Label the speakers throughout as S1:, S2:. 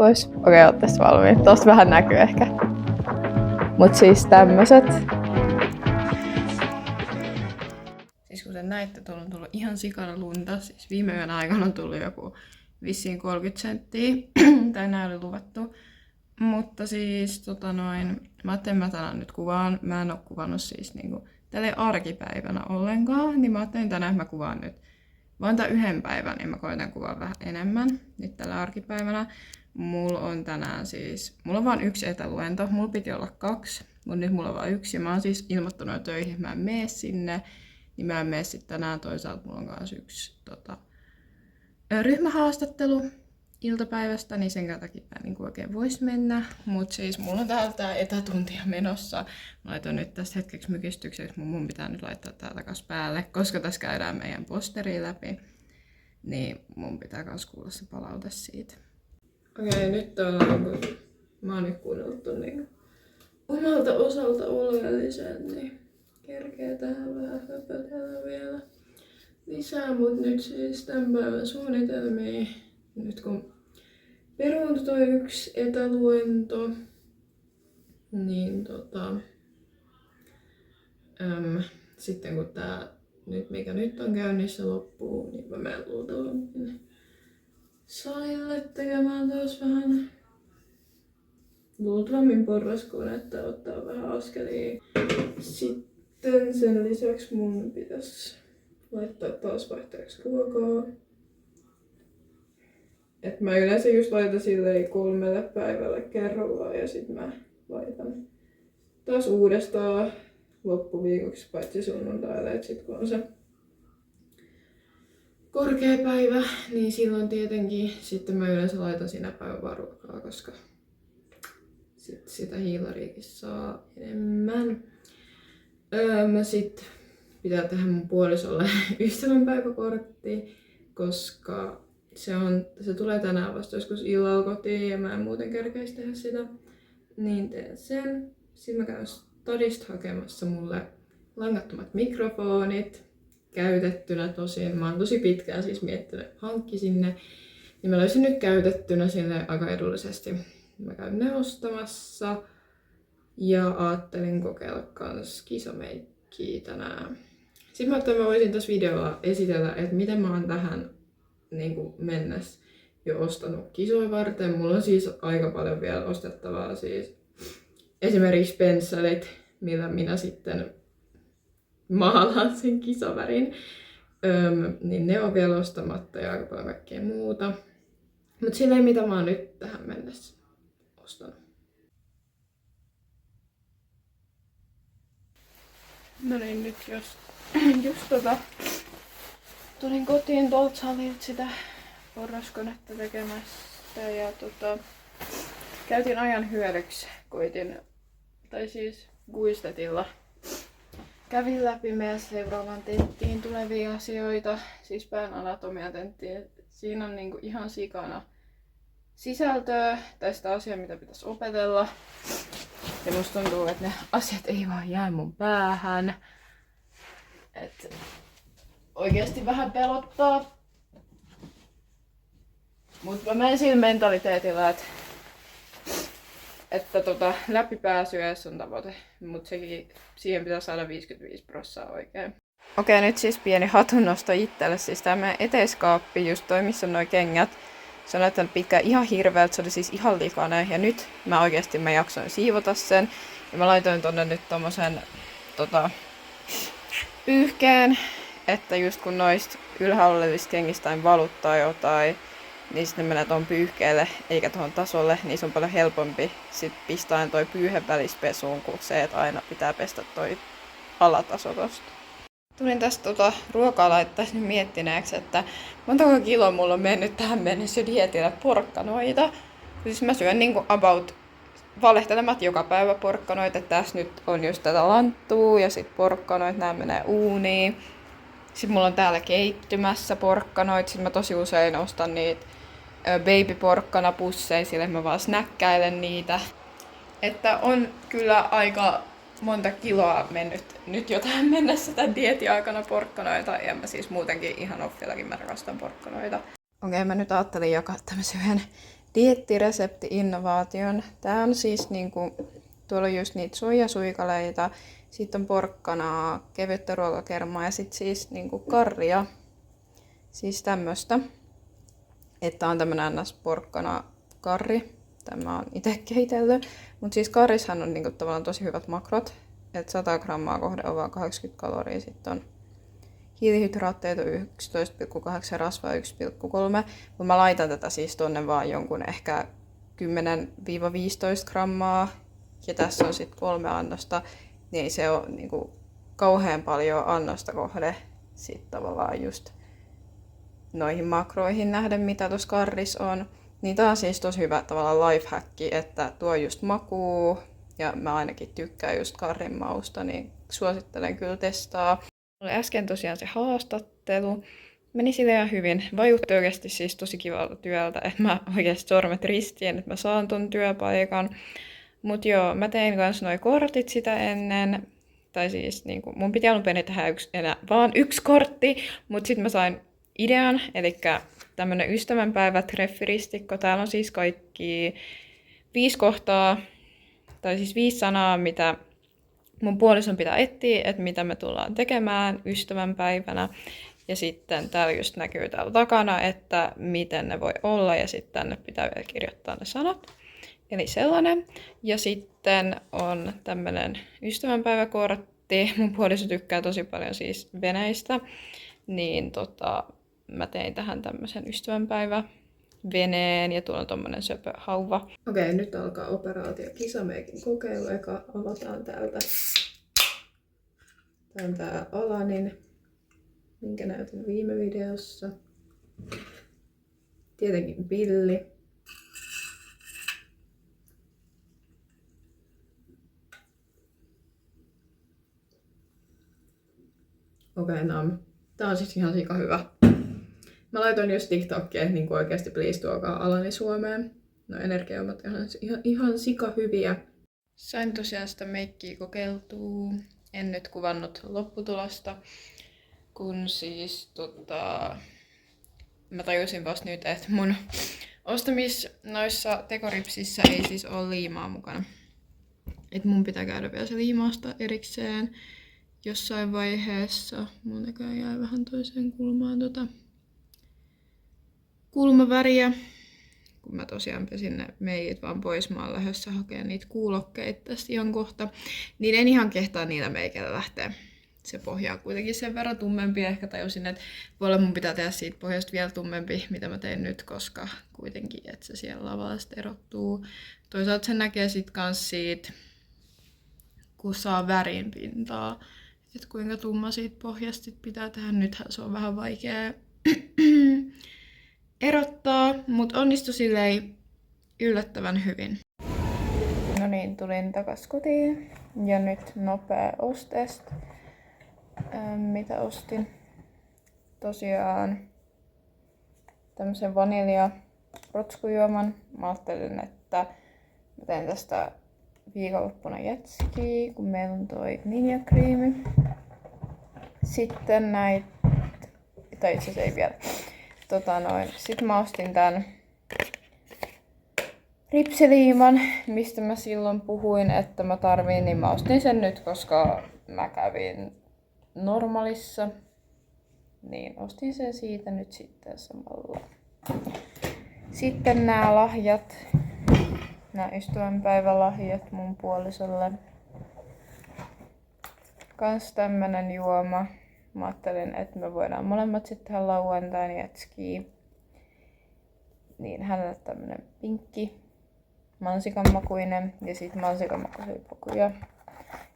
S1: pois. Okei, oottes valmiit. Tosta vähän näkyy ehkä. Mut siis tämmöset. Siis kuten näitte, tuolla on tullut ihan sikana lunta. Siis viime yön aikana on tullut joku vissiin 30 senttiä. Tai näin oli luvattu. Mutta siis mä ajattelin, mä tänään nyt kuvaan. Mä en oo kuvannut siis niinku tälle arkipäivänä ollenkaan. Niin mä ajattelin tänään, että mä kuvaan nyt vaan tämän yhden päivän, niin mä koitan kuvaa vähän enemmän nyt tällä arkipäivänä. Mulla on tänään siis, mulla on vaan yksi etäluento. Mulla piti olla 2, mutta nyt mulla on vaan 1. Mä oon siis ilmoittanut jo töihin, että mä en mene sinne. Niin mä en mene sitten tänään. Toisaalta mulla on myös yksi ryhmähaastattelu iltapäivästä, niin sen takia mä en oikein vois mennä. Mut siis mulla on täällä tää etätuntia menossa. Mä laitan nyt tästä hetkeksi mykistykseksi, mun pitää nyt laittaa tää takas päälle, koska tässä käydään meidän posteria läpi. Niin mun pitää kans kuulla se palaute siitä. Okei, nyt mä oon nyt kuunnellut ton omalta osalta oleellisen, niin kerkee tähän vähän höpötellä vielä lisää, mut nyt siis tämän päivän suunnitelmia. Nyt kun peruuntui toi yksi etäluento, niin sitten kun tää mikä nyt on käynnissä loppuu, niin mä menen luultavasti salille tekemään taas vähän luultavammin porraskonetta, ottaa vähän askelia. Sitten sen lisäksi mun pitäisi laittaa taas vaihteeksi ruokaa. Et mä yleensä just laitan silleen 3 päivälle kerrallaan ja sit mä laitan taas uudestaan loppuviikoksi paitsi sunnuntaille, et sit kun on se korkea päivä, niin silloin tietenkin sitten mä yleensä laitan sinä päivän vaan ruokaa, koska sit sitä hiilariakin saa enemmän. Sit pitää tehdä mun puolisolle ystävänpäiväkortti, koska se tulee tänään vasta joskus illalla kotiin ja mä en muuten kerkeisi tehdä sitä. Niin teen sen. Sitten mä käyn stadista hakemassa mulle langattomat mikrofonit käytettynä tosin. Mä oon tosi pitkään siis miettinyt, että hankkisin ne. Niin mä löysin nyt käytettynä sille aika edullisesti. Mä käyn ne ostamassa. Ja ajattelin kokeilla kans kisameikkiä tänään. Sitten mä ajattelin, että mä voisin tässä videolla esitellä, että miten mä oon tähän mennessä jo ostanut kisoja varten. Mulla on siis aika paljon vielä ostettavaa. Siis esimerkiksi pensselit, millä minä sitten maalaan sen kisavärin. Niin ne on vielä ostamatta ja aika paljon kaikkea muuta. Mut silleen mitä mä oon nyt tähän mennessä ostanut. No niin, nyt just tulin kotiin tuolta salilta sitä porraskonetta tekemästä ja käytin ajan hyödyksi. Guistetilla kävin läpi meidän seuraavan tenttiin tulevia asioita, siis pään anatomia-tenttiin. Siinä on ihan sikana sisältöä tai sitä asiaa, mitä pitäisi opetella. Ja musta tuntuu, että ne asiat ei vaan jää mun päähän. Et oikeesti vähän pelottaa. Mut mä menen sillä mentaliteetillä, että läpipääsyä on tavoite. Mut siihen pitää saada 55% oikein. Okei, nyt siis pieni hatunnosto itselle. Siis tää meidän eteiskaappi, just toi missä on noi kengät. Se on näyttänyt pitkään ihan hirveältä, se oli siis ihan likainen. Ja nyt mä jaksoin siivota sen. Ja mä laitoin tonne nyt tommosen pyyhkeen. Että just kun noista ylhäällä olevista kengistä valuttaa jotain, niin sitten menee tuon pyyhkeelle eikä tuohon tasolle, niin se on paljon helpompi sit pistää toi pyyhe välispesuun kuin se, että aina pitää pestä toi alataso tosta. Tulin tästä ruokaa laittaisi nyt miettineeksi, että montako kiloa mulla on mennyt tähän mennessä dietillä porkkanoita. Siis mä syön about valehtelemat joka päivä porkkanoita. Tässä nyt on just tätä lanttua ja sit porkkanoita, nää menee uuniin. Sitten mulla on täällä keittymässä porkkanoita. Sitten mä tosi usein ostan niitä babyporkkanapusseja, sille mä vaan snäkkäilen niitä. Että on kyllä aika monta kiloa mennyt nyt jo tähän mennessä tämän dieetin aikana porkkanoita. Ja mä siis muutenkin ihan offillakin mä rakastan porkkanoita. Okei, mä nyt ajattelin jakaa tämmöisen yhden diettiresepti-innovaation. Tää on siis niinku, tuolla on just niitä soijasuikaleita, sitten on porkkanaa, kevyttä ruokakermaa ja sitten siis niinku karria. Siis tämmöstä. Että on tämmönen ns-porkkana karri. Tämä on itse kehitellyt. Mutta siis karrishan on niinku tavallaan tosi hyvät makrot. Että 100 grammaa kohde on vaan 80 kaloria. Sitten on hiilihydraatteita 11,8 ja rasvaa 1,3. Mutta mä laitan tätä siis tonne vaan jonkun ehkä 10-15 grammaa. Ja tässä on sitten 3 annosta. Niin ei se ole niinku kauhean paljon annosta kohde. Sitten tavallaan just noihin makroihin nähden, mitä tuossa karris on. Niin tää on siis tosi hyvä tavallaan lifehacki, että tuo just makuu. Ja mä ainakin tykkään just karrin mausta, niin suosittelen kyllä testaa. Oli äsken tosiaan se haastattelu. Meni sille ihan hyvin. Vaikutti oikeasti siis tosi kivalta työltä, että mä oikeasti sormet ristiin, että mä saan ton työpaikan. Mut joo, mä tein kans noi kortit sitä ennen. Tai siis niinku, mun piti alun perin tehdä vaan yksi kortti, mut sit mä sain idean, eli tämmönen ystävänpäivä treffiristikko. Täällä on siis kaikki 5 kohtaa, tai siis 5 sanaa, mitä mun puolison pitää etsiä, että mitä me tullaan tekemään ystävänpäivänä. Ja sitten täällä just näkyy täällä takana, että miten ne voi olla, ja sitten tänne pitää vielä kirjoittaa ne sanat. Eli sellainen. Ja sitten on tämmönen ystävänpäiväkortti. Mun puoliso tykkää tosi paljon siis veneistä. Niin mä tein tähän tämmöisen ystävänpäiväveneen ja tuolla on tommonen söpö hauva. Okei, nyt alkaa operaatio kisameikin kokeilu. Eka avataan täältä. Tää on tää Alanin, minkä näytin viime videossa. Tietenkin pilli. Okei, tää on siis ihan sika hyvä. Mä laitoin just TikTokia, että niin oikeasti please tuokaa Alani Suomeen. No energiaomat ihan sika hyviä. Sain tosiaan sitä meikkiä kokeiltua. En nyt kuvannut lopputulosta, kun siis mä tajusin vasta nyt, että mun noissa tekoripsissä ei siis ole liimaa mukana. Et mun pitää käydä vielä se liimausta erikseen jossain vaiheessa. Mun näköjään jäi vähän toiseen kulmaan kulmaväriä. Kun mä tosiaan pesin ne meikit vaan pois, mä oon lähdössä hakemaan niitä kuulokkeita tästä ihan kohta. Niin en ihan kehtaa niillä meikeillä lähteä. Se pohja on kuitenkin sen verran tummempi. Ehkä tajusin, että voi olla mun pitää tehdä siitä pohjasta vielä tummempi, mitä mä teen nyt, koska kuitenkin, että se siellä lavalla sitten erottuu. Toisaalta se näkee sit kans siitä, kun saa värin pintaa, että kuinka tumma siitä pohjasta sit pitää tehdä. Nythän se on vähän vaikea erottaa, mutta onnistui silleen yllättävän hyvin. No niin, tulin takas kotiin ja nyt nopea ostest. Mitä ostin? Tosiaan tämmösen vanilja rotskujuoman. Mä ajattelin, että mä teen tästä viikonloppuna jetskiä, kun meillä on toi ninjakriimi. Sitten näitä, tai itse asiassa ei vielä. Sitten mä ostin tän ripsiliiman, mistä mä silloin puhuin, että mä tarviin, niin mä ostin sen nyt, koska mä kävin Normalissa. Niin ostin sen siitä nyt sitten samalla. Sitten nämä lahjat, nämä ystävänpäivälahjat mun puolisolle. Kans tämmönen juoma. Mä ajattelin, että me voidaan molemmat sitten tehdä lauantain jetskiä. Niin hänelle tämmönen pinkki, mansikanmakuinen ja sitten mansikanmakuisia pukuja.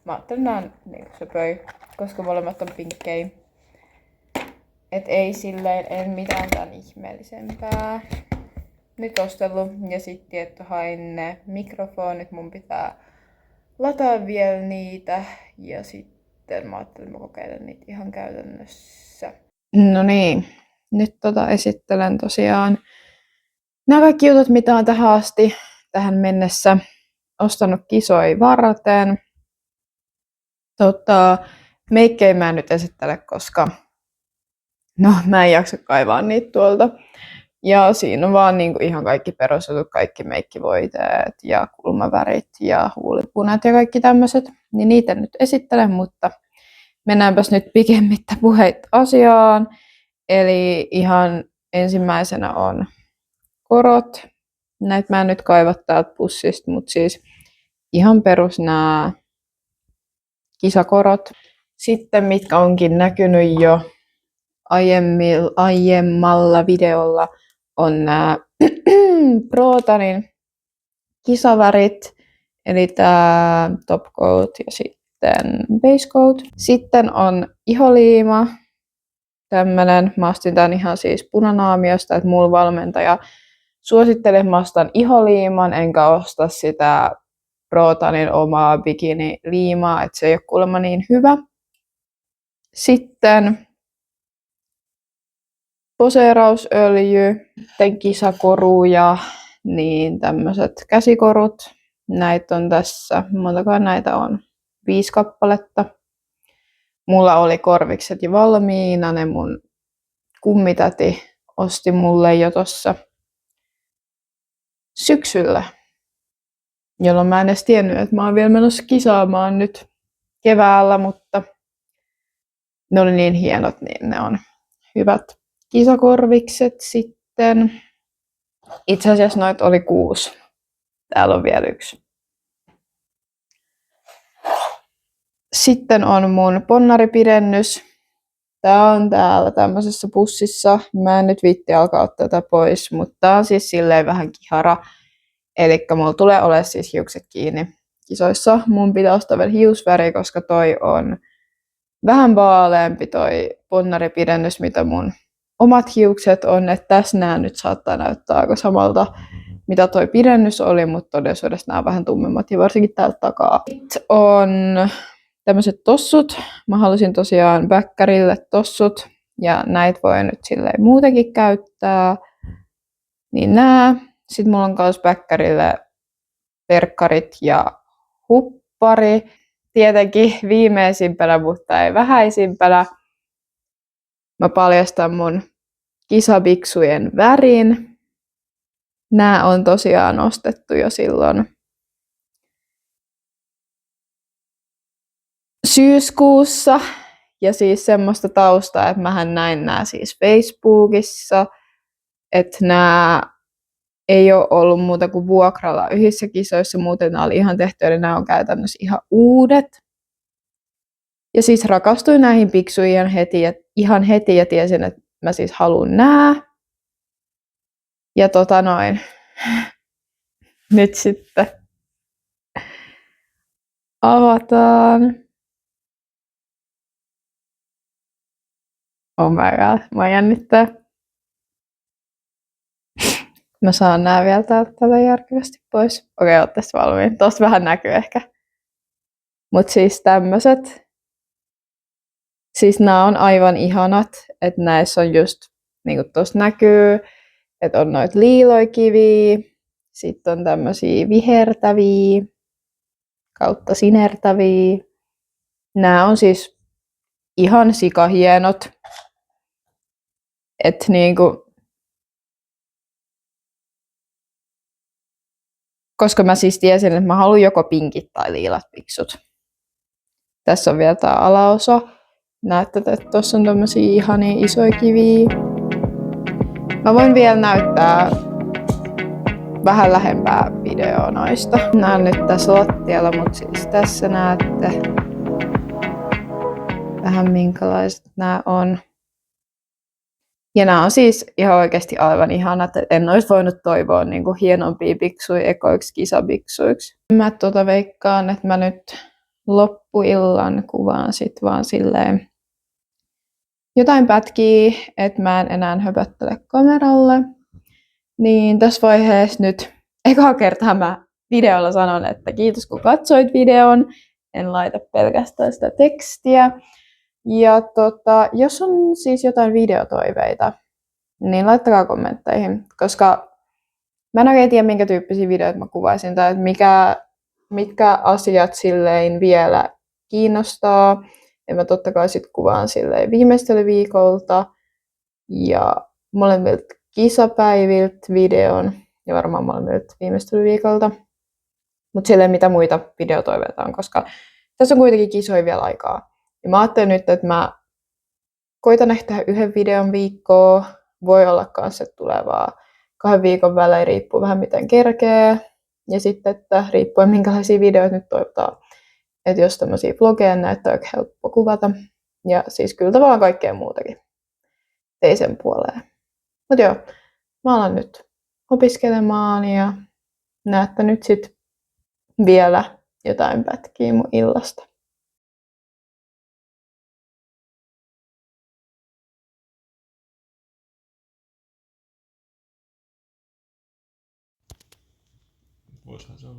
S1: Mä ajattelin, että nää on niin söpöi, koska molemmat on pinkkejä. Et ei silleen, en mitään tän ihmeellisempää nyt ostellut. Ja sitten tietty hain ne mikrofonit, mun pitää lataa vielä niitä. Ja sitten mä ajattelin, että mä kokeilen niitä ihan käytännössä. No niin, nyt esittelen tosiaan nämä kaikki jutut, mitä on tähän asti, tähän mennessä ostanut kisoja varten. Meikkejä mä en nyt esittele, koska no mä en jaksa kaivaa niitä tuolta Ja siinä on vaan niinku ihan kaikki perusjutut, kaikki meikkivoiteet ja kulmavärit ja huulipunat ja kaikki tämmöiset. Niin niitä nyt esittelen, mutta mennäänpäs nyt pikemmittä puheita asiaan. Eli ihan ensimmäisenä on korot. Näitä mä en nyt kaiva täältä pussista, mutta siis ihan perus nämä kisakorot. Sitten mitkä onkin näkynyt jo aiemmalla videolla on nämä Protanin kisavärit, eli tämä top coat ja sitten base coat. Sitten on iholiima, tämmönen. Mä ostin tän ihan siis Punanaamiosta, että mulla valmentaja suositteli, että mä ostan iholiiman, enkä osta sitä Protanin omaa bikini-liimaa, että se ei ole kuulemma niin hyvä. Sitten poseerausöljy, sitten kisakoruja, niin tämmöiset käsikorut. Näitä on tässä, montakaan näitä on? 5 kappaletta. Mulla oli korvikset jo valmiina, ne mun kummitäti osti mulle jo tossa syksyllä, jolloin mä en edes tiennyt, että mä oon vielä menossa kisaamaan nyt keväällä, mutta ne oli niin hienot, niin ne on hyvät kisakorvikset sitten. Itse asiassa noita oli 6. Täällä on vielä 1. Sitten on mun ponnaripidennys. Tää on täällä tämmöisessä pussissa. Mä en nyt viitti alkaa ottaa tätä pois, mutta tää on siis silleen vähän kihara. Elikkä mulla tulee olemaan siis hiukset kiinni kisoissa. Mun pitää ostaa vielä hiusväri, koska toi on vähän vaaleampi toi ponnaripidennys, mitä mun omat hiukset on. Että tässä nää nyt saattaa näyttää aika samalta, mitä toi pidennys oli, mutta todellisuudessa nämä on vähän tummemmat ja varsinkin täältä takaa. Sitten on tämmöiset tossut. Mä halusin tosiaan bäkkärille tossut ja näitä voi nyt silleen muutenkin käyttää. Niin nää. Sitten mulla on myös bäkkärille verkkarit ja huppari. Tietenkin viimeisimpänä, mutta ei vähäisimpänä. Mä paljastan mun kisabiksujen värin. Nää on tosiaan ostettu jo silloin syyskuussa. Ja siis semmoista taustaa, että mähän näin nää siis Facebookissa. Että nää ei ole ollut muuta kuin vuokralla yhdessä kisoissa, muuten nämä oli ihan tehty, eli nämä on käytännössä ihan uudet. Ja siis rakastuin näihin piksuihin ihan heti ja tiesin, että mä siis haluan nää. Ja nyt sitten avataan. Oh my god, mä jännittää. Mä saan nää vielä täältä järkevästi pois. Okei, oot tässä valmiin. Tosta vähän näkyy ehkä. Mut siis tämmöset. Siis nää on aivan ihanat. Että näissä on just, niinku tossa näkyy, että on noita liiloikiviä. Sitten on tämmösiä vihertäviä kautta sinertäviä. Nää on siis ihan sikahienot. Et niinku, koska mä siis tiesin, että mä haluan joko pinkit tai liilat piksut. Tässä on vielä tää alaosa. Näette, että tuossa on tämmösiä ihania isoja kiviä. Mä voin vielä näyttää vähän lähempää videoa noista. Nää on nyt tässä lattialla, mutta siis tässä näette vähän minkälaiset nää on. Ja nää on siis ihan oikeasti aivan ihanat. En olisi voinut toivoa niinku hienompia piksuja ekoiksi kisabiksuiksi. Mä veikkaan, että mä nyt loppuillan kuvaan sit vaan silleen jotain pätkiä, että mä en enää höpöttele kameralle. Niin tässä vaiheessa nyt ekaa kertaa mä videolla sanon, että kiitos kun katsoit videon. En laita pelkästään sitä tekstiä. Ja jos on siis jotain videotoiveita, niin laittakaa kommentteihin, koska mä en oikein tiedä, minkä tyyppisiä videoita mä kuvaisin tai mitkä asiat silleen vielä kiinnostaa. Ja mä totta kai sit kuvaan silleen viimeistelyviikolta ja molemmilta kisapäiviltä videon. Ja varmaan molemmilta viimeistelyviikolta. Mutta sille mitä muita videotoiveita on, koska tässä on kuitenkin kisoja vielä aikaa. Ja mä ajattelin nyt, että mä koitan ehkä tehdä 1 videon viikkoa. Voi olla kanssa, että tulee vaan 2 viikon välein, riippuu vähän miten kerkee. Ja sitten, että riippuen minkälaisia videoita nyt toivotaan. Että jos tämmöisiä vlogeja näyttää oikein helppo kuvata. Ja siis kyllä tavallaan kaikkea muutakin. Ei sen puoleen. Mutta joo, mä alan nyt opiskelemaan ja näette nyt sit vielä jotain pätkiä mun illasta.
S2: Voisihan se olla.